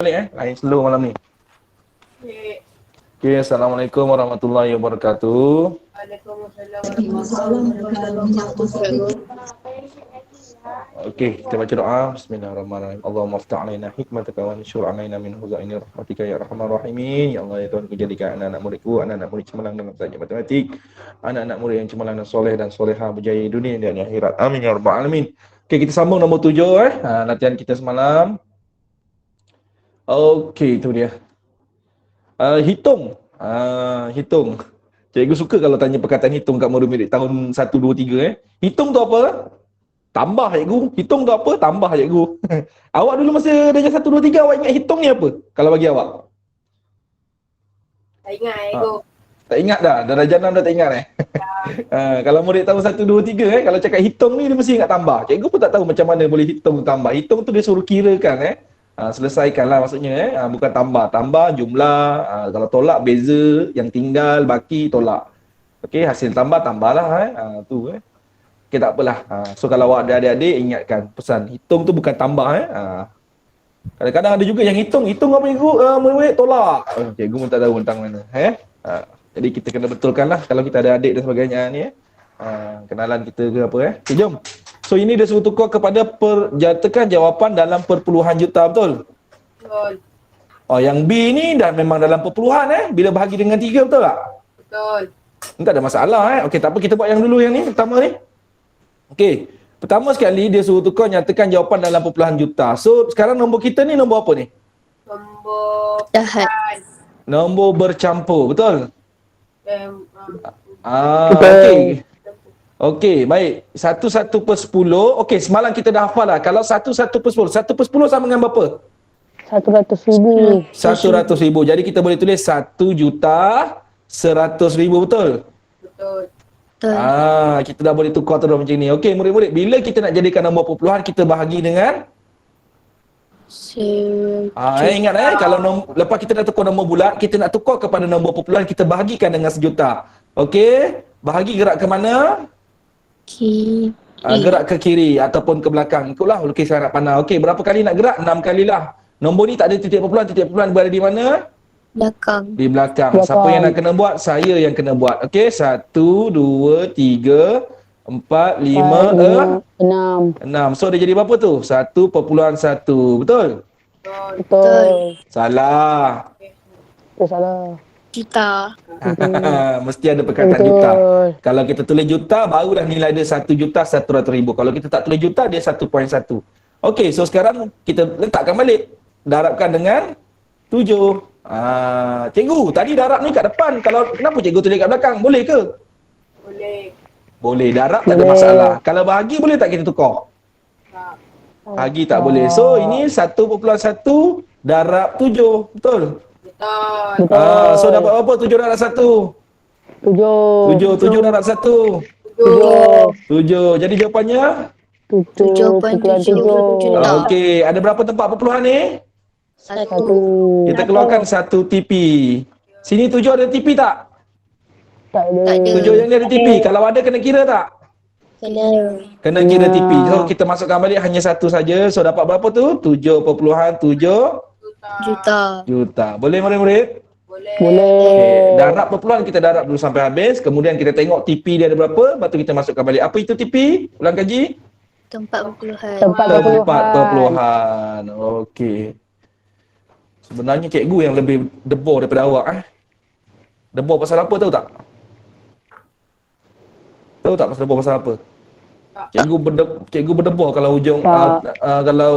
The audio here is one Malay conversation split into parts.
Balik lain slow malam ni. Okay, Assalamualaikum warahmatullahi wabarakatuh. Waalaikumsalam Waalaikumsalam warahmatullahi warahmatullahi wabarakatuh. Okey, kita baca doa. Bismillahirrahmanirrahim. Allahumma aftah alaina hikmataka wa anshur alaina min huzaini rahmatika ya arhamar rahimin. Ya Allah ya Tuhan, jadikan anak-anak muridku, anak-anak murid cemerlang dalam belajar matematik, anak-anak murid yang cemerlang dan soleh dan soleha berjaya di dunia dan di akhirat. Amin ya rabbal alamin. Okey, kita sambung nombor 7 latihan kita semalam. Okey, itu dia. Hitung. Hitung. Cikgu suka kalau tanya perkataan hitung kat murid-murid tahun 1, 2, 3 Hitung tu apa? Tambah cikgu. Hitung tu apa? Tambah cikgu. Awak dulu masa darjah 1, 2, 3 awak ingat hitung ni apa? Kalau bagi awak. Tak ingat ego. Tak ingat dah. Darjah 6 dah tak ingat kalau murid tahun 1, 2, 3 kalau cakap hitung ni dia mesti ingat tambah. Cikgu pun tak tahu macam mana boleh hitung tambah. Hitung tu dia suruh kirakan selesaikanlah maksudnya bukan tambah. Tambah jumlah, kalau tolak beza, yang tinggal baki tolak. Okey, hasil tambah tambahlah tu okey, tak apalah. So kalau awak ada adik-adik ingatkan pesan hitung tu bukan tambah Kadang-kadang ada juga yang hitung apa cikgu? Murid tolak. Cikgu pun tak tahu tentang mana jadi kita kena betulkanlah kalau kita ada adik dan sebagainya ni kenalan kita ke apa Okay, jom. So ini dia suruh tukar kepada perjatakan jawapan dalam perpuluhan juta, betul? Betul. Oh, yang B ni dah memang dalam perpuluhan bila bahagi dengan 3, betul tak? Betul. Tak ada masalah Okey, tak apa, kita buat yang dulu yang ni, pertama ni. Okey, pertama sekali dia suruh tukar nyatakan jawapan dalam perpuluhan juta. So sekarang nombor kita ni nombor apa ni? Nombor Jahat. Nombor bercampur, betul? Betul. Okey, baik. 1/10. Okey, semalam kita dah hafal lah. Kalau 1/10. 1/10 sama dengan berapa? 100,000. 100,000. Jadi kita boleh tulis 1,100,000, betul? Betul. Betul. Kita dah boleh tukar terus macam ni. Okey, murid-murid, bila kita nak jadikan nombor perpuluhan, kita bahagi dengan ingat kalau lepas kita dah tukar nombor bulat, kita nak tukar kepada nombor perpuluhan, kita bahagikan dengan sejuta. Okey, bahagi gerak ke mana? Gerak ke kiri ataupun ke belakang. Ikutlah lukisan anak panah. Okey, berapa kali nak gerak? 6 kalilah. Nombor ni tak ada titik perpuluhan berada di mana? Belakang. Di belakang. Siapa yang nak kena buat? Saya yang kena buat. Okey, 1, 2, 3, 4, 5, 6. So dia jadi berapa tu? 1/1. Betul? Betul. Salah. Salah. Juta. Mesti ada perkataan juta. Kalau kita tulis juta, barulah nilai dia 1,100,000. Kalau kita tak tulis juta, dia 1.1. Okey, so sekarang kita letakkan balik. Darabkan dengan 7. Cikgu, tadi darab ni kat depan. Kenapa cikgu tulis kat belakang? Boleh ke? Boleh. Darab tak ada masalah. Kalau bahagi, boleh tak kita tukar? Bahagi tak boleh. So, ini 1.1 darab 7. Betul? Betul. So dapat berapa? 7 darab 1. 7 darab 1. 7. Jadi jawapannya 7.7 juta. Okey, ada berapa tempat perpuluhan ni? 1. Kita keluarkan 1 TP. Sini 7 ada TP tak? Tak ada. 7 yang ni ada TP. Kalau ada kena kira tak? Kena kira TP. So kita masukkan balik hanya 1 saja. So dapat berapa tu? 7.7 juta. Boleh murid-murid? Boleh. Okey, darab perpuluhan kita darab dulu sampai habis. Kemudian kita tengok TP dia ada berapa. Lepas tu kita masukkan balik. Apa itu TP? Ulang kaji. Tempat perpuluhan. Tempat perpuluhan. Okey. Sebenarnya cikgu yang lebih debor daripada awak Debor pasal apa tahu tak? Tahu tak pasal debor pasal apa? Cikgu berdebor kalau kalau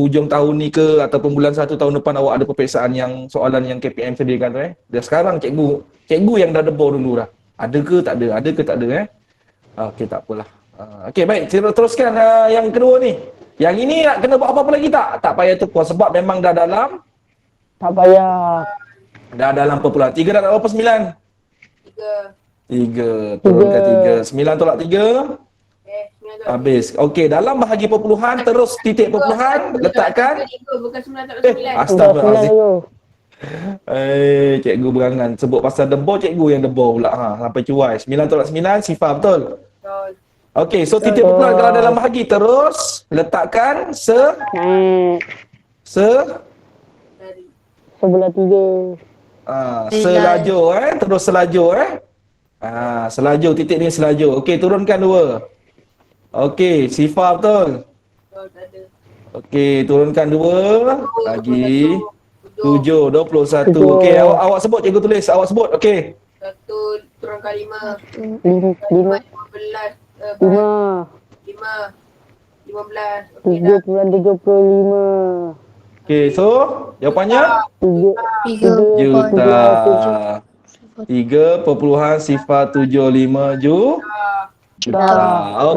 hujung tahun ni ke ataupun bulan 1 tahun depan awak ada peperiksaan yang soalan yang KPM sediakan tu Dan sekarang cikgu yang dah debor dulu dah. Ada ke tak ada? Ada ke tak ada Okey, tak apalah. Okey, baik, teruskan yang kedua ni. Yang ini nak kena buat apa-apa lagi tak? Tak payah tukar sebab memang dah dalam Tak payah. dah dalam perpuluhan. 3 darab berapa? 9. 3. 3. Turunkan 3. 9 tolak 3. Habis. Okey, dalam bahagi perpuluhan terus titik perpuluhan letakkan. Bukan 9 tak 9. Astagfirullahalazim. Cikgu berangan sebut pasal debor, cikgu yang debor pula sampai cuai. 9 tolak 9 sifar, betul? Betul. Okey, so titik perpuluhan kalau dalam bahagi terus letakkan Dari. Sebelah 3. Selajur terus selajur selajur, titik ni selajur. Okey, turunkan 2. Okey, sifar betul. Betul, tak ada. Okey, turunkan 2 lagi. 7. 7, 21. Okey, 7. awak sebut, cikgu tulis. Awak sebut. Okey. 1 turunkan 5. 5. 15. 5. 5. 15. Okey 3 dah. bulan 35. Okey, so jawapannya 3 juta. 3 3.075 juta.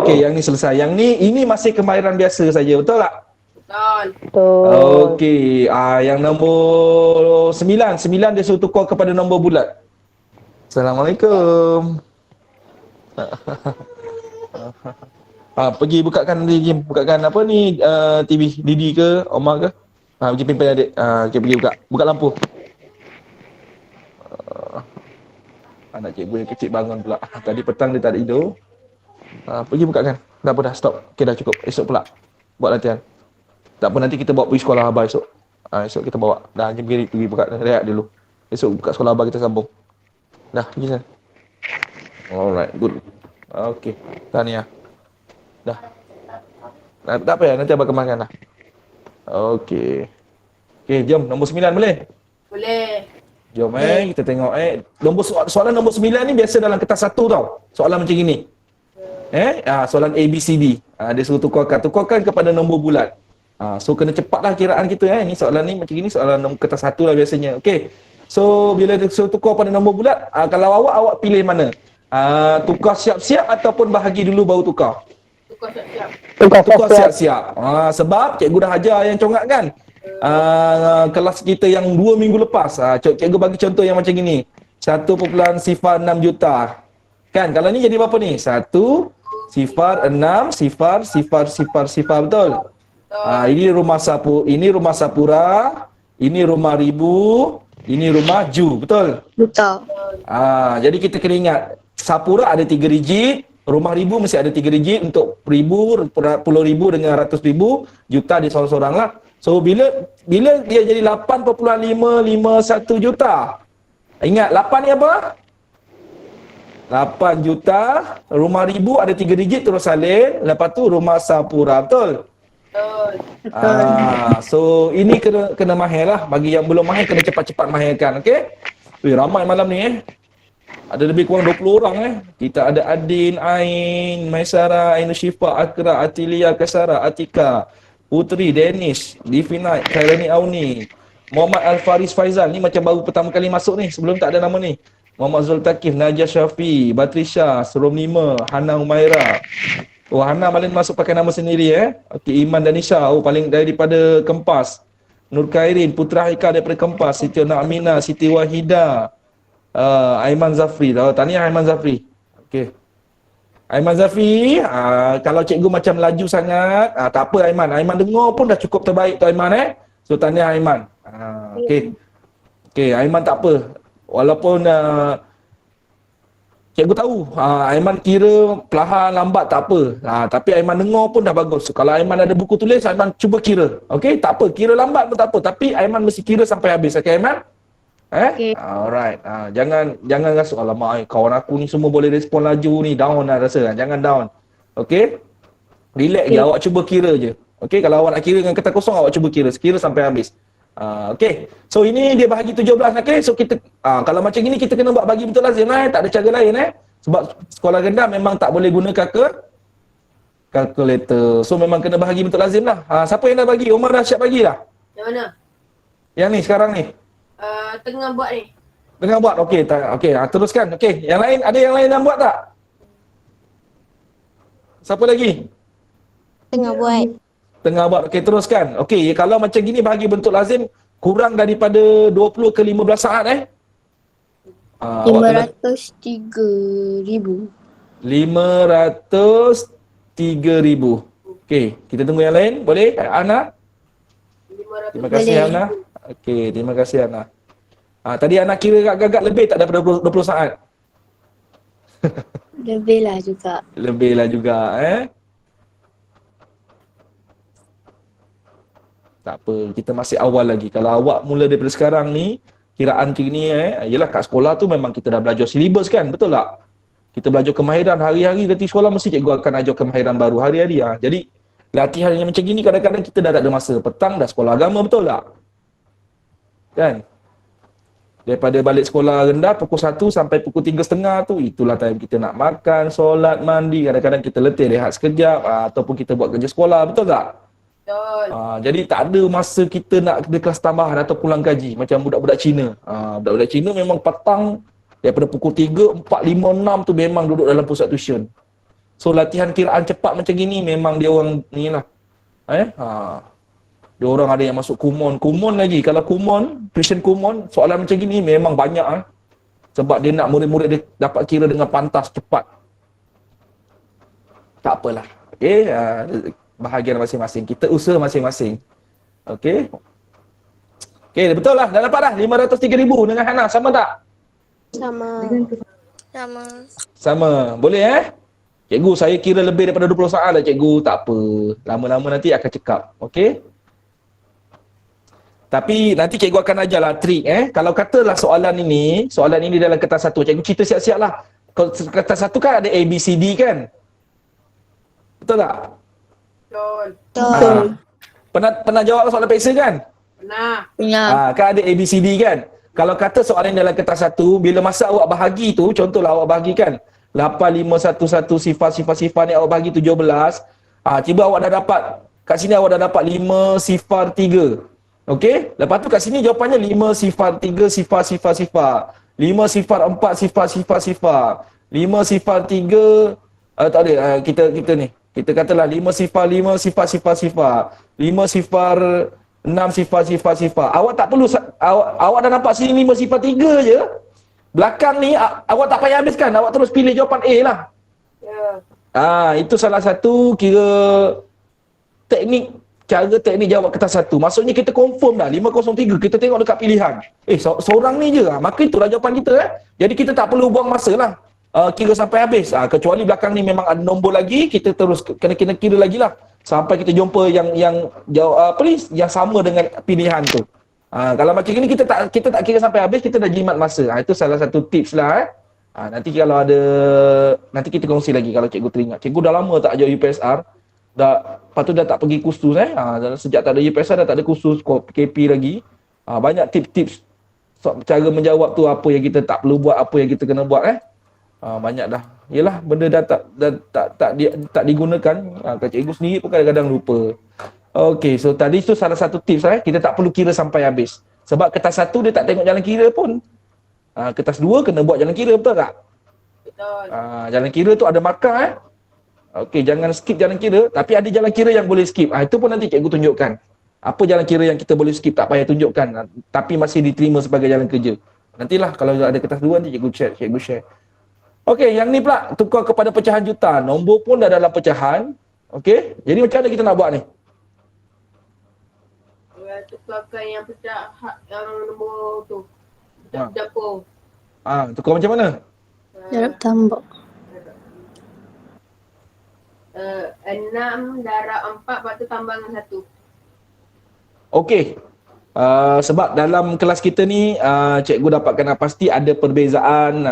Okey, yang ni selesai. Yang ni, ini masih kemahiran biasa saja. Betul tak? Betul. Betul. Okey, yang nombor 9. 9 dia suruh tukar kepada nombor bulat. Assalamualaikum. Pergi bukakan Jim, bukakan apa ni TV, Didi ke, Omar ke? Pergi pimpin adik. Okay, pergi buka lampu. Anak cikgu yang kecil bangun pula. Tadi petang dia tak ada tidur. Pergi bukakan. Dah apa dah, stop. Okay, dah cukup. Esok pula buat latihan. Tak apa, nanti kita bawa pergi sekolah Abah esok. Esok kita bawa. Dah, Jim pergi buka, rehat dulu. Esok buka sekolah Abah kita sambung. Dah, pergi sana. Alright, good. Okay, tahniah. Dah. Tak apa ya, nanti Abah kembangkan dah. Okay. Okay, jom. Nombor 9 boleh? Boleh. Jom kita tengok nombor soalan nombor 9 ni biasa dalam kertas 1 tau. Soalan macam gini. Soalan A, B, C, D. Dia suruh tukarkan kepada nombor bulat. So kena cepatlah kiraan kita ni soalan ni macam gini, soalan nombor kertas 1 lah biasanya. Okey. So bila dia suruh tukar pada nombor bulat, kalau awak pilih mana? Tukar siap-siap ataupun bahagi dulu baru tukar? Tukar siap-siap. Tukar siap-siap. Sebab cikgu dah ajar yang congak kan. Kelas kita yang 2 minggu lepas. Cikgu bagi contoh yang macam gini. 1.06 juta. Kan kalau ni jadi berapa ni? 1 sifar 6 sifar betul? Ini rumah Sapura, ini rumah Ribu, ini rumah Ju, betul? Betul. Jadi kita kena ingat Sapura ada 3 digit, rumah Ribu mesti ada 3 digit, untuk ribu, puluh ribu dengan ratus ribu, juta dia seorang-seorang lah. So bila dia jadi 8.551 juta. Ingat 8 ni apa? 8 juta, rumah Ribu ada 3 digit terus salin, lepas tu rumah Sapura, betul? Betul. So ini kena mahir lah. Bagi yang belum mahir kena cepat-cepat mahirkan, okey? Ramai malam ni Ada lebih kurang 20 orang Kita ada Adin, Ain, Maisara, Ainu Syifa, Akra, Atilia, Kasara, Atika, Putri, Danish, Divina, Khairani Auni, Muhammad Al-Faris Faizal. Ni macam baru pertama kali masuk ni, sebelum tak ada nama ni. Muhammad Zultakif, Najah Syafi, Batrisha, Surum Nima, Hana Umaira. Hana paling masuk pakai nama sendiri Okey, Iman Danisha, paling daripada Kempas. Nur Khairin, Putra Haika daripada Kempas. Siti Na'amina, Siti Wahida, Aiman Zafri. Tahniah Aiman Zafri. Okey. Aiman Zafri, kalau cikgu macam laju sangat, tak apa Aiman. Aiman dengar pun dah cukup terbaik tu Aiman So tahniah Aiman. Okey. Okey, Aiman tak apa. Walaupun cikgu tahu Aiman kira perlahan lambat tak apa. Tapi Aiman dengar pun dah bagus. Kalau Aiman ada buku tulis, Aiman cuba kira. Okey, tak apa. Kira lambat pun tak apa. Tapi Aiman mesti kira sampai habis. Okey Aiman? Okey. Alright. Jangan rasa alamak kawan aku ni semua boleh respon laju ni, down lah rasa. Jangan down. Okey? Relax je, awak cuba kira je. Okey, kalau awak nak kira dengan kertas kosong, awak cuba kira. Kira sampai habis. Okey. So ini dia bahagi 17. Okey. So kita kalau macam gini kita kena buat bagi betul lazim tak ada cara lain Sebab sekolah rendah memang tak boleh guna kalkulator. So memang kena bahagi betul lazim lah. Siapa yang dah bagi? Omar dah siap bagi dah? Yang mana? Yang ni sekarang ni. Tengah buat ni. Tengah buat. Okey, okey, teruskan. Okey, yang lain ada yang lain yang buat tak? Siapa lagi? Tengah buat. Tengah buat. Okey, teruskan. Okey, kalau macam gini bahagi bentuk lazim kurang daripada 20 ke 15 saat 503,000. 503,000. Okey, kita tunggu yang lain. Boleh? Ana? 500. Terima kasih Boleh. Ana. Okey, terima kasih Ana. Tadi Ana kira agak-agak lebih tak daripada 20 saat? Lebih lah juga. Lebih lah juga Tak apa, kita masih awal lagi. Kalau awak mula daripada sekarang ni, kiraan macam ni yelah kat sekolah tu memang kita dah belajar silibus kan, betul tak? Kita belajar kemahiran hari-hari, nanti sekolah mesti cikgu akan ajar kemahiran baru hari-hari. Jadi, latihan yang macam gini kadang-kadang kita dah tak ada masa. Petang dah sekolah agama, betul tak? Kan? Daripada balik sekolah rendah pukul 1 sampai pukul 3.30 tu, itulah time kita nak makan, solat, mandi. Kadang-kadang kita letih rehat sekejap ataupun kita buat kerja sekolah, betul tak? Betul. Jadi tak ada masa kita nak ada kelas tambahan atau pulang gaji macam budak-budak Cina. Budak-budak Cina memang petang daripada pukul 3, 4, 5, 6 tu memang duduk dalam pusat tuition. So latihan kiraan cepat macam gini memang dia orang ni lah. Dia orang ada yang masuk kumon lagi. Kalau kumon, tuition kumon, soalan macam gini memang banyak sebab dia nak murid-murid dia dapat kira dengan pantas cepat. Tak apalah. Okey, bahagian masing-masing. Kita usaha masing-masing. Okey. Okey, betul lah. Dah dapat dah 503,000 dengan Hana. Sama tak? Sama. Sama. Sama. Boleh Cikgu, saya kira lebih daripada 20 saat dah cikgu. Tak apa. Lama-lama nanti akan cekap. Okey? Tapi nanti cikgu akan ajarlah trik Kalau katalah soalan ini dalam kertas satu. Cikgu cerita siap-siap lah. Kalau kertas satu kan ada A, B, C, D kan? Betul tak? Betul. Betul. Pernah jawab soalan peksa kan? Pernah. Ya. Kan ada A, B, C, D kan? Kalau kata soalan dalam kertas satu, bila masa awak bahagi tu, contohlah awak bahagikan 8, 5, 1, 1, sifar ni awak bahagi 17. Tiba awak dah dapat, kat sini awak dah dapat 5 sifar 3. Okey? Lepas tu kat sini jawapannya 5 sifar 3 sifar. 5 sifar 4 sifar. 5 sifar 3, tak ada, kita ni. Kita katalah 5 sifar 5 sifar. 5 sifar 6 sifar. Awak tak perlu, awak dah nampak sini 5 sifar 3 je. Belakang ni awak tak payah habiskan, awak terus pilih jawapan A lah. Ya. Itu salah satu kira cara teknik jawab kertas satu. Maksudnya kita confirm dah 503, kita tengok dekat pilihan. Seorang ni je maka itulah jawapan kita Jadi kita tak perlu buang masa lah. Kira sampai habis. Kecuali belakang ni memang ada nombor lagi, kita terus kena kira lagi lah. Sampai kita jumpa yang jawab yang sama dengan pilihan tu. Kalau macam ni kita tak kira sampai habis, kita dah jimat masa. Itu salah satu tips lah nanti kalau ada, nanti kita kongsi lagi kalau cikgu teringat. Cikgu dah lama tak ajar UPSR. Lepas tu dah tak pergi kursus sejak tak ada UPSR dah tak ada kursus KP lagi. Banyak tips-tips cara menjawab tu, apa yang kita tak perlu buat, apa yang kita kena buat banyak dah. Yalah, benda dah tak digunakan. Cikgu sendiri pun kadang-kadang lupa. Okey, so tadi tu salah satu tips kita tak perlu kira sampai habis. Sebab kertas satu dia tak tengok jalan kira pun. Kertas dua kena buat jalan kira, betul tak? Betul. Jalan kira tu ada markah Okey, jangan skip jalan kira, tapi ada jalan kira yang boleh skip. Itu pun nanti cikgu tunjukkan. Apa jalan kira yang kita boleh skip, tak payah tunjukkan, tapi masih diterima sebagai jalan kerja. Nantilah kalau ada kertas dua nanti cikgu share. Okey, yang ni pula tukar kepada pecahan juta. Nombor pun dah dalam pecahan. Okey, jadi macam mana kita nak buat ni? Tukarkan yang pecah yang nombor tu. Dapur. Tukar macam mana? Darab tambah. 6 darab 4, lepas tu tambah dengan 1. Okey. Sebab dalam kelas kita ni cikgu dapatkan pasti ada perbezaan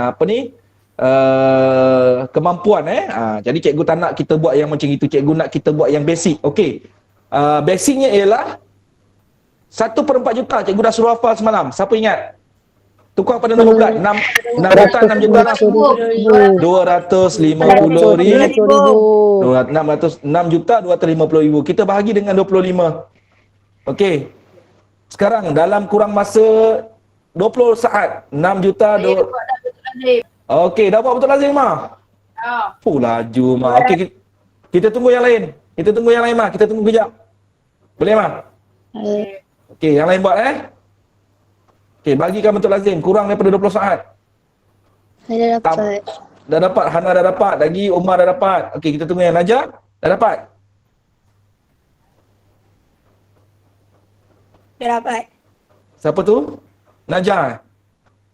kemampuan jadi cikgu tak nak kita buat yang macam itu, cikgu nak kita buat yang basic. Okey. Basicnya ialah 1/4 juta cikgu dah suruh hafal semalam. Siapa ingat? Tukar pada nombor bulat. 6 juta 6 juta 250,000. 6 juta 250,000. Kita bahagi dengan 25. Okey. Sekarang dalam kurang masa 20 saat 6 juta Okey, dah buat betul lazim mah. Laju mah. Okey, kita tunggu yang lain. Kita tunggu kejap. Boleh mah? Okey, yang lain buat Okey, bagikan bentuk lazim kurang daripada 20 saat. Saya dah dapat. Dah dapat, Hana dah dapat, lagi Umar dah dapat. Okey, kita tunggu yang Najah. Dah dapat? Dah dapat. Siapa tu? Najah.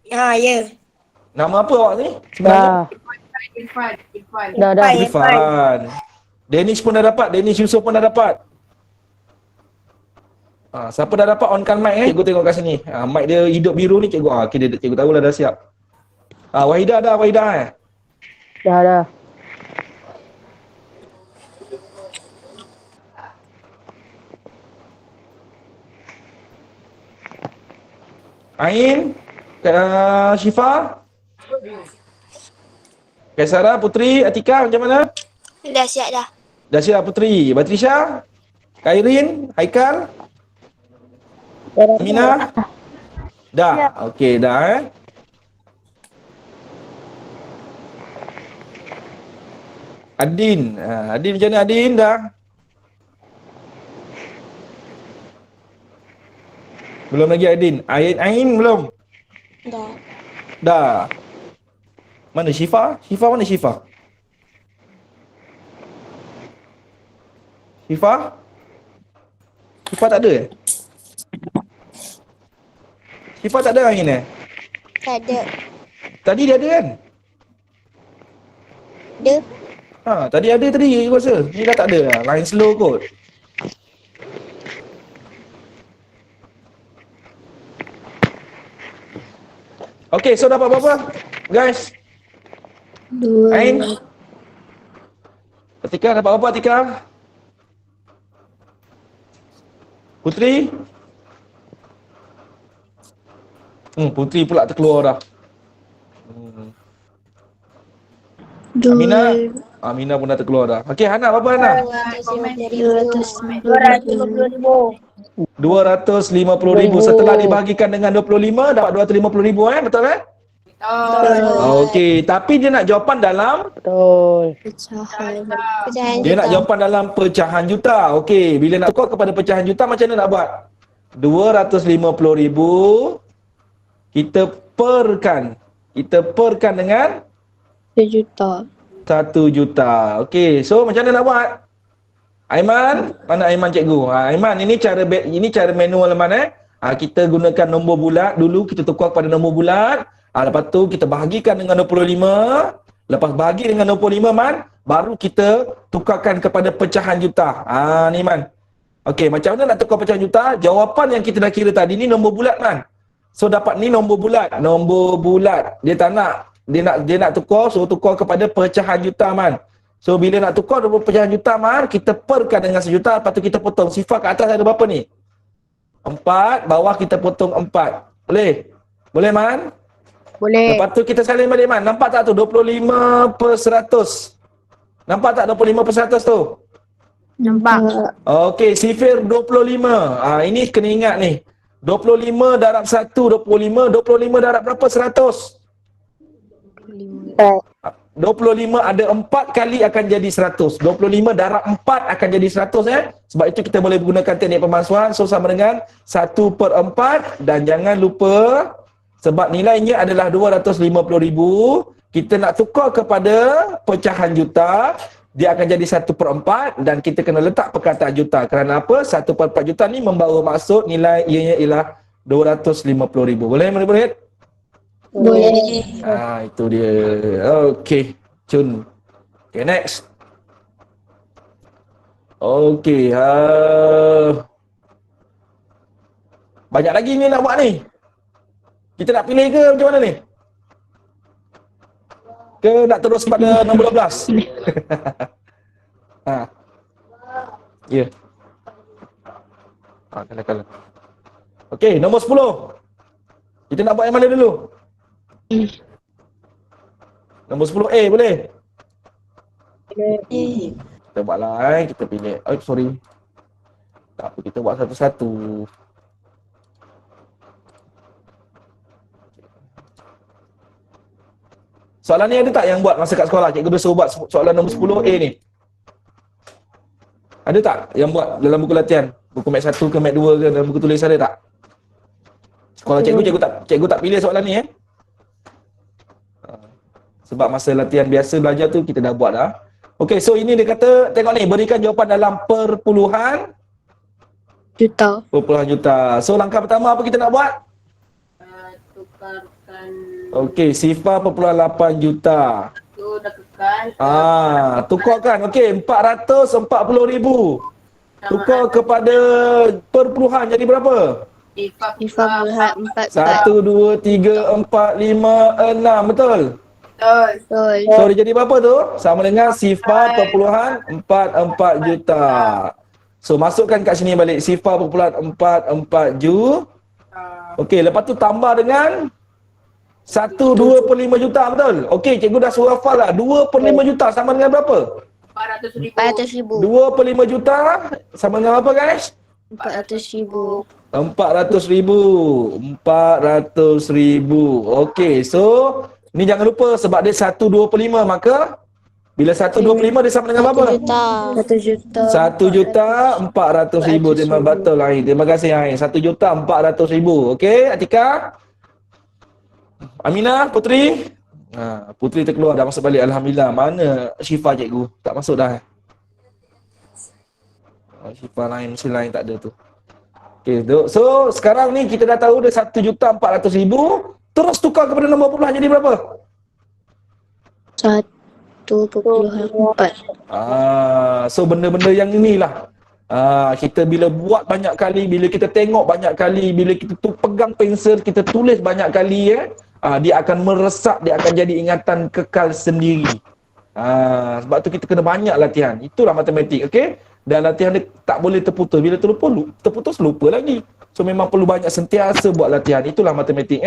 Ya. Nama apa awak ni? Sebenarnya? Irfan. Dah. Irfan. Danish pun dah dapat, Danish Yusof pun dah dapat. Siapa dah dapat onkan mic cikgu tengok kat sini. Mic dia hidup biru ni cikgu. Okey, cikgu tahu dah siap. Wahidah dah, Wahidah Dah. Ain, Syifa, Kaisara, Putri, Atika macam mana? Dah siap dah. Dah siap Putri. Batrisha, Kairin, Haikal, Amina? Dah. Okey, dah Adin. Adin macam mana Adin? Dah? Belum lagi Adin. Ain belum? Dah. Dah. Mana Syifa? Syifa mana Syifa? Syifa? Syifa tak ada Syifa tak ada angin Tak ada. Tadi dia ada kan? Ada. Tadi ada tadi aku rasa. Ni dah tak ada lah. Line slow kot. Okay, so dapat berapa? Guys. 2. Ain? Atika dapat berapa Atika? Putri? Putri pula terkeluar dah. Amina? Amina pun dah terkeluar dah. Okey, Hana berapa Hana? 250,000. 250,000 setelah dibahagikan dengan 25 dapat 250,000 betul Okey, tapi dia nak jawapan dalam Pecahan. Pecahan dia nak juta. jawapan dalam pecahan juta. Okey, bila nak tukar kepada pecahan juta macam mana nak buat? 250,000 kita perkan dengan 1 juta. 1 juta. Okey, so macam mana nak buat? Aiman, mana Aiman cikgu? Aiman, ini cara manual Aiman kita gunakan nombor bulat dulu, kita tukar kepada nombor bulat. Lepas tu kita bahagikan dengan 25. Lepas bahagi dengan 25 Man, baru kita tukarkan kepada pecahan juta. Ni Man. Okey, macam mana nak tukar pecahan juta? Jawapan yang kita dah kira tadi ni nombor bulat Man. So dapat ni nombor bulat. Nombor bulat. Dia tak nak dia nak tukar, so tukar kepada pecahan juta Man. So bila nak tukar nombor pecahan juta Man, kita perkan dengan 1 juta, lepas tu kita potong. Sifar kat atas ada berapa ni? 4, bawah kita potong 4. Boleh? Boleh Man? Boleh. Lepas tu kita salin balik Man. Nampak tak tu? 25%. Nampak tak 25% tu? Nampak. Okey, sifir 25. Ini kena ingat ni. 25 darab 1, 25. 25 darab berapa? 100. 25 ada 4 kali akan jadi 100. 25 darab 4 akan jadi 100 Sebab itu kita boleh gunakan teknik pemalsuan. So sama dengan 1/4. Dan jangan lupa, sebab nilainya adalah 250,000, kita nak tukar kepada pecahan juta, dia akan jadi 1/4 dan kita kena letak perkataan juta. Kerana apa? 1/4 juta ni membawa maksud nilai ianya ialah 250,000. Boleh murid-murid? Boleh. Itu dia. Okey, cun. Okay, next. Okey, banyak lagi ni nak buat ni. Kita nak pilih ke macam mana ni? Ke nak terus pada nombor 12? Ya. Kalah. Okey, nombor 10. Kita nak buat yang mana dulu? Nombor 10A boleh? Kita buatlah kita pilih. Sorry. Tak apa, kita buat satu-satu. Soalan ni ada tak yang buat masa kat sekolah? Cikgu dah suruh buat soalan nombor 10A ni. Ada tak yang buat dalam buku latihan? Buku Mat 1 ke Mat 2 ke, dalam buku tulis ada tak? Sekolah cikgu tak pilih soalan ni sebab masa latihan biasa belajar tu kita dah buat dah. Okey, so ini dia kata, tengok ni, berikan jawapan dalam perpuluhan juta. So langkah pertama apa kita nak buat? Tukarkan Okey, sifar 8 juta. tu dah tukar. Tukarkan. Okey, 440,000. Tukar kepada perpuluhan jadi berapa? Sifar Sifar puluhan 4, 1, 2, 3, 4, 5, 6. Betul? Betul. Betul. So dia jadi berapa tu? Sama dengan sifar perpuluhan 44 juta. So masukkan kat sini balik sifar perpuluhan 44 juta. Okey, lepas tu tambah dengan 1/2/5 juta, betul? Okey, cikgu dah suruh hafal lah. 2/5 juta sama dengan berapa? 400,000. 400,000. 2/5 juta sama dengan apa guys? 400,000. 400,000. 400,000. Okey, so ni jangan lupa sebab dia 1/2/5 maka bila 1/2/5 dia sama dengan berapa? 1 juta. 1,400,000. Terima betul Ain. Terima kasih Ain. 1,400,000. Okey, Atika. Aminah, Putri. Putri terkeluar dah masuk balik. Alhamdulillah. Mana Syifa cikgu? Tak masuk dah. Syifa lain, mesti lain tak ada tu. Okey, so sekarang ni kita dah tahu dia 1,400,000. Terus tukar kepada nombor puluhan jadi berapa? 1/4. So benda-benda yang inilah. Kita bila buat banyak kali, bila kita tengok banyak kali, bila kita pegang pensel, kita tulis banyak kali dia akan meresap, dia akan jadi ingatan kekal sendiri. Sebab tu kita kena banyak latihan. Itulah matematik, okey? Dan latihan dia tak boleh terputus. Bila terputus lupa lagi. So memang perlu banyak sentiasa buat latihan. Itulah matematik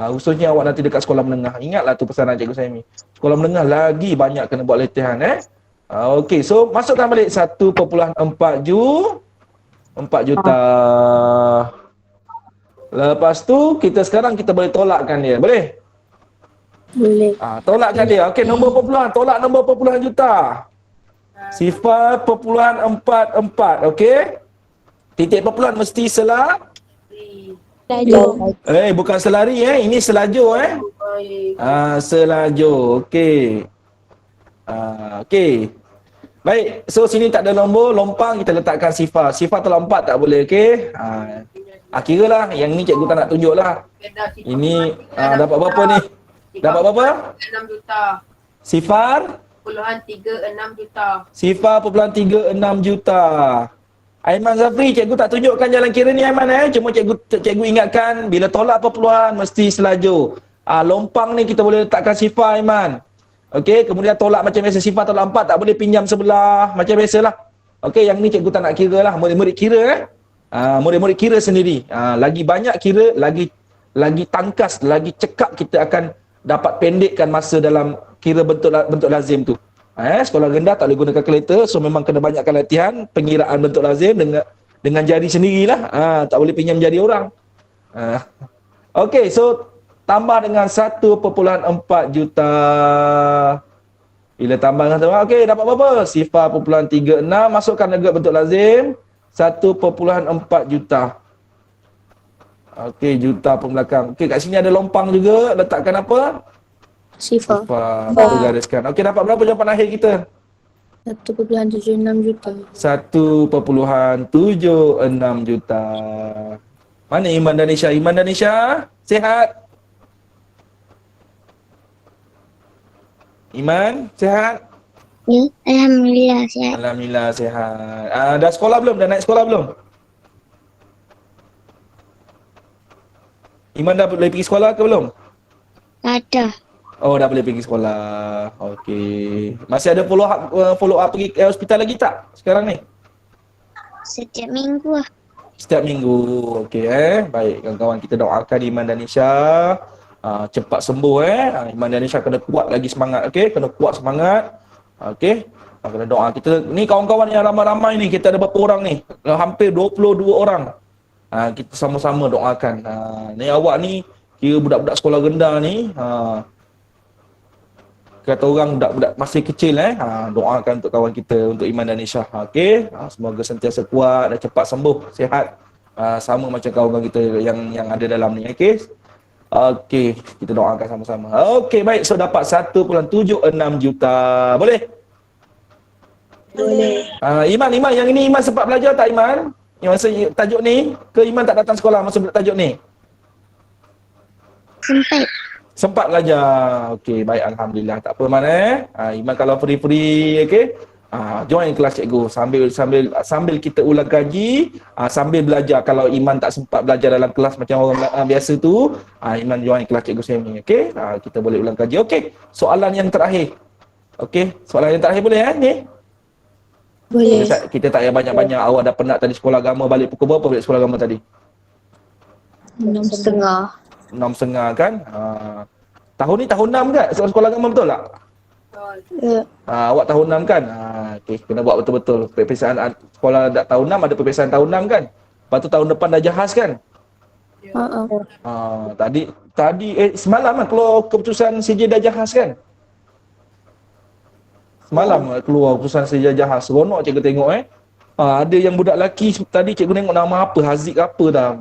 khususnya awak nanti dekat sekolah menengah. Ingatlah tu pesanan cikgu saya ni. Sekolah menengah lagi banyak kena buat latihan okey, so masukkan balik 1/4 juta. Lepas tu sekarang kita boleh tolakkan dia. Boleh? Boleh. Tolakkan dia. Okey, nombor perpuluhan. Tolak nombor perpuluhan juta. Sifar perpuluhan 44. Okey? Titik perpuluhan mesti bukan selari ini selajur selajur. Okey. Okey. Baik, so sini tak ada nombor, lompang kita letakkan sifar. Sifar tolak 4 tak boleh, okey? Kira lah, yang ni cikgu tak nak tunjuk lah. Ini dapat berapa ni? Dapat berapa? 6 juta. Sifar? Puluhan 36 juta. Sifar perpuluhan 36 juta. Aiman Zafri, cikgu tak tunjukkan jalan kira ni Aiman Cuma cikgu ingatkan bila tolak perpuluhan mesti selajur. Lompang ni kita boleh letakkan sifar Aiman. Okey, kemudian tolak macam biasa, sifar tolak 4 tak boleh pinjam sebelah macam biasalah. Okey, yang ni cikgu tak nak kira lah. Murid-murid kira murid-murid kira sendiri. Lagi banyak kira, lagi tangkas, lagi cekap kita akan dapat pendekkan masa dalam kira bentuk lazim tu. Sekolah rendah tak boleh guna kalkulator, so memang kena banyakkan latihan pengiraan bentuk lazim dengan jari sendirilah. Tak boleh pinjam jari orang. Okey, so tambah dengan 1/4 juta. Bila tambah dengan okey, dapat berapa? Sifar perpuluhan 36, masukkan juga bentuk lazim 1/4 juta. Okey, juta pun belakang. Okey, kat sini ada lompang juga, letakkan apa? Sifar. Sifar gariskan. Okey, dapat berapa jawapan akhir kita? 1.76 juta. 1.76 juta. Mana Iman Danisha? Iman Danisha, sihat? Iman, sihat? Ya, Alhamdulillah sihat. Alhamdulillah sihat. Dah sekolah belum? Dah naik sekolah belum? Iman dah boleh pergi sekolah ke belum? Ada. Oh, dah boleh pergi sekolah. Okey. Masih ada follow up pergi hospital lagi tak sekarang ni? Setiap minggu lah. Setiap minggu. Okey Baik, kawan-kawan kita doakan Iman Danisha cepat sembuh Iman Danisha kena kuat lagi semangat, okey? Kena kuat semangat. Okey. Kena doa kita. Ni kawan-kawan yang ramai-ramai ni, kita ada berapa orang ni? Hampir 22 orang. Kita sama-sama doakan. Ni awak ni kira budak-budak sekolah rendah ni, kata orang budak-budak masih kecil doakan untuk kawan kita, untuk Iman Danisha. Okey. Semoga sentiasa kuat dan cepat sembuh, sihat. Sama macam kawan-kawan kita yang ada dalam ni, okey. Okey, kita doakan sama-sama. Okey, baik. So dapat 1.76 juta. Boleh? Boleh. Iman, yang ini Iman sempat belajar tak Iman? Yang masa tajuk ni ke Iman tak datang sekolah masa tajuk ni? Sempat belajar. Okey, baik, alhamdulillah. Tak apa Iman Iman kalau free-free, okey. Join kelas cikgu sambil kita ulang kaji, sambil belajar. Kalau Iman tak sempat belajar dalam kelas macam orang biasa tu, Iman join kelas cikgu Semi. Okey, kita boleh ulang kaji. Okey, soalan yang terakhir. Okey, soalan yang terakhir boleh ni? Boleh. Kita tak payah banyak-banyak. Awak dah penat tadi sekolah agama, balik pukul berapa balik sekolah agama tadi? 6.30. 6.30 kan? Tahun ni tahun 6 kan? Sekolah agama betul tak? Betul. Ya. Awak tahun 6 kan? Okey, kena buat betul-betul. Peperiksaan sekolah tahun 6 ada peperiksaan tahun 6 kan? Lepas tu tahun depan dah jahaz kan? Tadi semalam kan keluar keputusan CJ dah jahaz kan? Semalam keluar keputusan CJ jahaz. Seronok cikgu tengok ada yang budak lelaki tadi cikgu tengok nama apa, Haziq apa dah.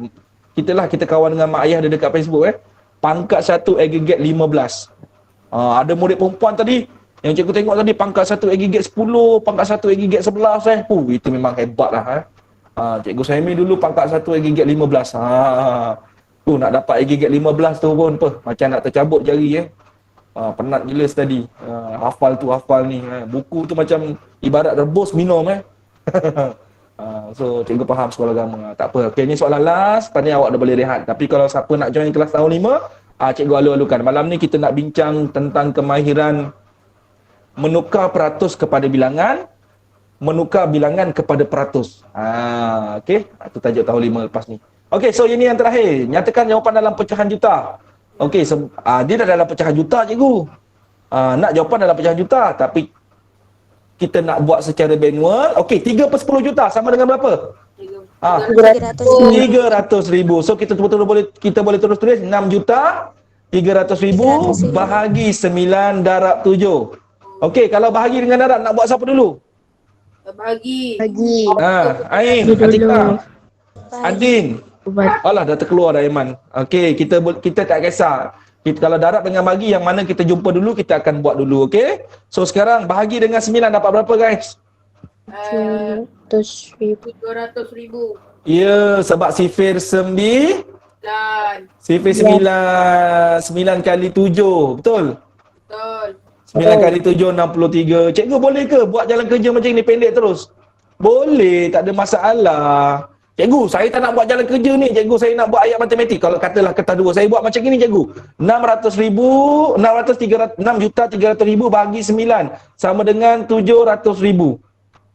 Kita kawan dengan mak ayah dia dekat Facebook Pangkat 1 aggregate 15. Ada murid perempuan tadi yang cikgu tengok tadi pangkat 1 aggregate 10, pangkat 1 aggregate 11 itu memang hebat lah Cikgu Saimi dulu pangkat 1 aggregate 15. Nak dapat aggregate 15 tu pun macam nak tercabut jari penat gila study. Hafal tu hafal ni. Buku tu macam ibarat rebus minum So cikgu faham sekolah agama. Tak apa. Okey, ni soalan last. Lepas ni awak dah boleh rehat. Tapi kalau siapa nak join kelas tahun 5, cikgu alu-alukan. Malam ni kita nak bincang tentang kemahiran menukar peratus kepada bilangan, menukar bilangan kepada peratus. Okey, itu tajuk tahun 5 lepas ni. Okey, so ini yang terakhir. Nyatakan jawapan dalam pecahan juta. Okey, dia dah dalam pecahan juta cikgu. Nak jawapan dalam pecahan juta, tapi kita nak buat secara manual. Okey, 3/10 juta sama dengan berapa? 300,000. So kita boleh terus tulis 6,300,000 bahagi 9/7. Okey, kalau bahagi dengan darab nak buat siapa dulu? Bahagi. Ain, Atika, Adin. Alah, dah terkeluar dah Iman. Okey, kita tak kisah. Kalau darab dengan bagi yang mana kita jumpa dulu, kita akan buat dulu, okey? So sekarang bahagi dengan 9 dapat berapa guys? 200,000. Ya, sebab sifir 9 kali 7, betul? Betul. 9 kali 7, 63. Cikgu boleh ke buat jalan kerja macam ni pendek terus? Boleh, tak ada masalah. Cikgu, saya tak nak buat jalan kerja ni. Cikgu, saya nak buat ayat matematik. Kalau katalah kertas 2, saya buat macam ni cikgu. 6,300,000 bagi 9 sama dengan 700,000.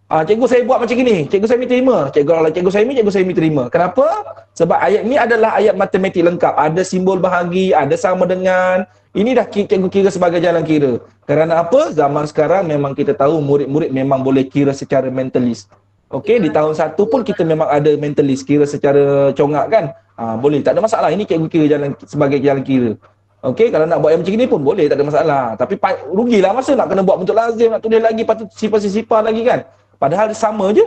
Cikgu, saya buat macam ni. Cikgu Saimi terima. Kalau cikgu Saimi terima. Kenapa? Sebab ayat ni adalah ayat matematik lengkap. Ada simbol bahagi, ada sama dengan. Ini dah cikgu kira sebagai jalan kira. Kerana apa? Zaman sekarang memang kita tahu murid-murid memang boleh kira secara mentalist. Okey, di tahun 1 pun kita memang ada mentalist, kira secara congak kan. Boleh, tak ada masalah. Ini cikgu kira sebagai jalan kira. Okey, kalau nak buat yang macam ni pun boleh, tak ada masalah. Tapi rugilah masa nak kena buat bentuk lazim, nak tulis lagi, patut sifar-sifar lagi kan. Padahal sama je.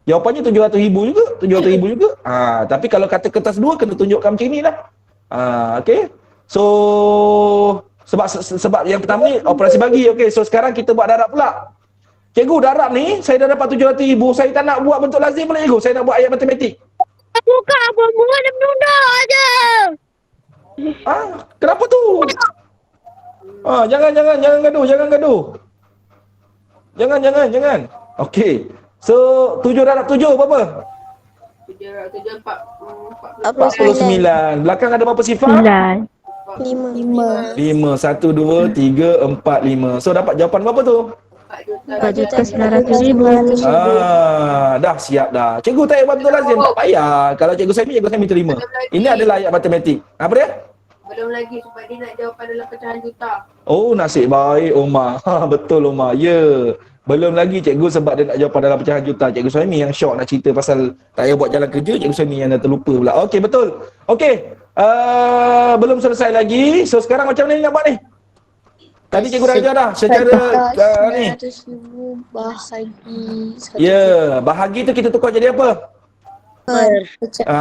Jawapannya 700,000 juga, 700,000 juga. Tapi kalau kata kertas 2 kena tunjukkan macam ni lah. Okey. So sebab yang pertama ni operasi bagi. Okey, so sekarang kita buat darab pula. Cikgu, darab ni saya dah dapat 700,000. Saya tak nak buat bentuk lazim pula cikgu. Saya nak buat ayat matematik. Buka apa semua dan menunda aja. Kenapa tu? Jangan gaduh. Jangan. Okey. So 7 darab 7 berapa? 49. Belakang ada berapa sifar? 5. 5. 1, 2, 3, 4, 5. So dapat jawapan berapa tu? 4,900,000. Dah siap dah. Cikgu tak payah betul lazim, tak payah. Kalau cikgu Saimi terima. Ini adalah ayat matematik. Apa dia? Belum lagi sebab dia nak jawapan dalam pecahan juta. Oh, nasib baik Omar. Betul Omar. Ya. Belum lagi cikgu sebab dia nak jawapan dalam pecahan juta. Cikgu Saimi yang syok nak cerita pasal tak payah buat jalan kerja. Cikgu Saimi yang dah terlupa pula. Okey, betul. Okey. Belum selesai lagi. So sekarang macam mana nak buat ni? Tadi cikgu dah ajar dah secara ni. 900,000 bahagi 1 Ya, bahagi tu kita tukar jadi apa?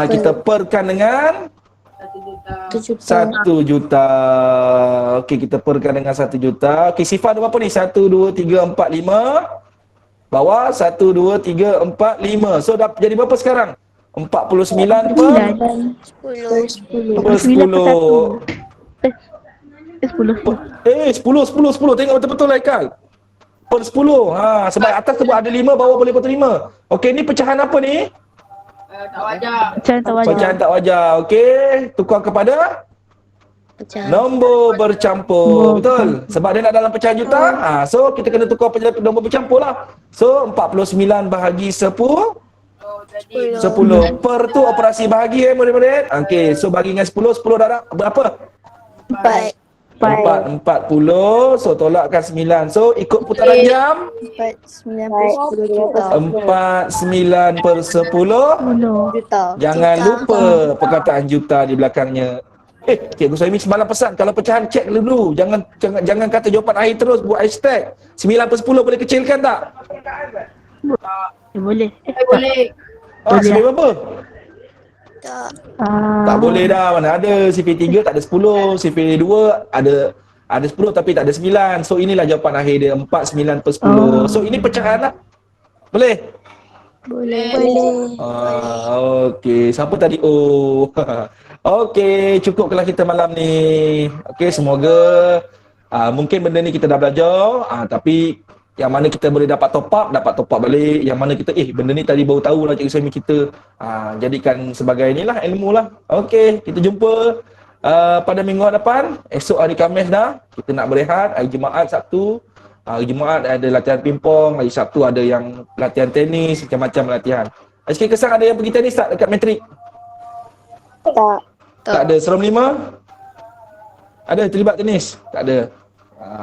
Kita perkan dengan 1 juta. Okey, kita perkan dengan 1 juta. Okey, sifar berapa ni? 1, 2, 3, 4, 5. Bawah 1, 2, 3, 4, 5. So dah jadi berapa sekarang? 49 per 10. 10. Tengok betul-betul Haikal. per 10. Sebab atas sebut ada 5, bawah boleh potong 5. Okey, ni pecahan apa ni? Tak wajar. Pecahan tak wajar. Pecahan tak wajar. Okey, tukar kepada Pecahan. nombor bercampur. Betul? Sebab dia nak dalam pecahan juta. So kita kena tukar nombor bercampur lah. So 49 bahagi 10. Oh, tadi. 10. Per tu operasi bahagi murid-murid. Okey, so bahagi dengan 10 darab berapa? 4. 40. So tolakkan 9. So ikut putaran jam 4, 9 per 10 juta. 49 per 10. Juta. Jangan lupa perkataan juta di belakangnya. Cikgu Suhaimi semalam pesan kalau pecahan cek dulu. Jangan kata jawapan akhir terus, buat hashtag. 9 per 10 boleh kecilkan tak? Boleh. Boleh. CP berapa? Tak. Tak boleh dah, mana ada. CP3 tak ada 10, CP2 ada 10 tapi tak ada 9. So inilah jawapan akhir dia, 4, 9 per 10. So ini pecahan lah. Boleh? Boleh. Okey, siapa tadi? Oh. Okey, cukuplah kita malam ni. Okey, semoga mungkin benda ni kita dah belajar, tapi yang mana kita boleh dapat top up balik. Yang mana kita benda ni tadi baru tahu lah Cikgu Suhaimi kita. Jadikan sebagai inilah ilmu lah. Okey, kita jumpa pada minggu depan. Esok hari Khamis dah. Kita nak berehat. Hari Jumaat, Sabtu. Hari Jumaat ada latihan pingpong. Hari Sabtu ada yang latihan tenis. Macam-macam latihan. SK Kesang ada yang pergi tenis tak dekat matrik? Tak ada. Seram 5? Ada terlibat tenis? Tak ada.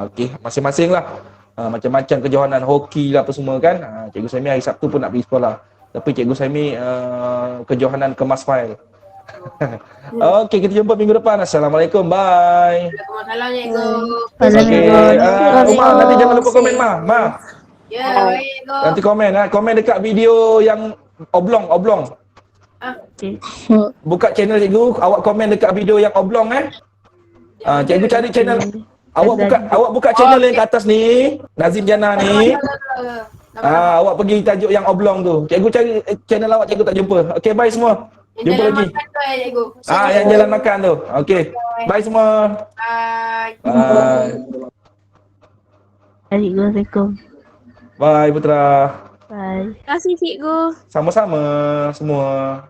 Okey, masing-masing lah. Macam-macam kejohanan hoki lah apa semua kan. Cikgu Suhaimi hari Sabtu pun nak pergi sekolah. Tapi Cikgu Suhaimi kejohanan kemas fail. Okey, kita jumpa minggu depan. Assalamualaikum. Bye. Waalaikumsalam, cikgu. Okey, Umar nanti jangan lupa komen Ma. Ya, baik, cikgu. Nanti komen komen dekat video yang oblong. Buka channel cikgu, awak komen dekat video yang oblong cikgu cari channel. Awak buka channel yang kat atas ni, Nazim Jana ni. Awak pergi tajuk yang oblong tu. Cikgu cari channel awak, cikgu tak jumpa. Okey, bye semua. Jumpa lagi. Cikgu. Yang jalan makan tu. Okey. Bye semua. Bye. Bye. Assalamualaikum. Bye Putra. Bye. Terima kasih cikgu. Sama-sama semua.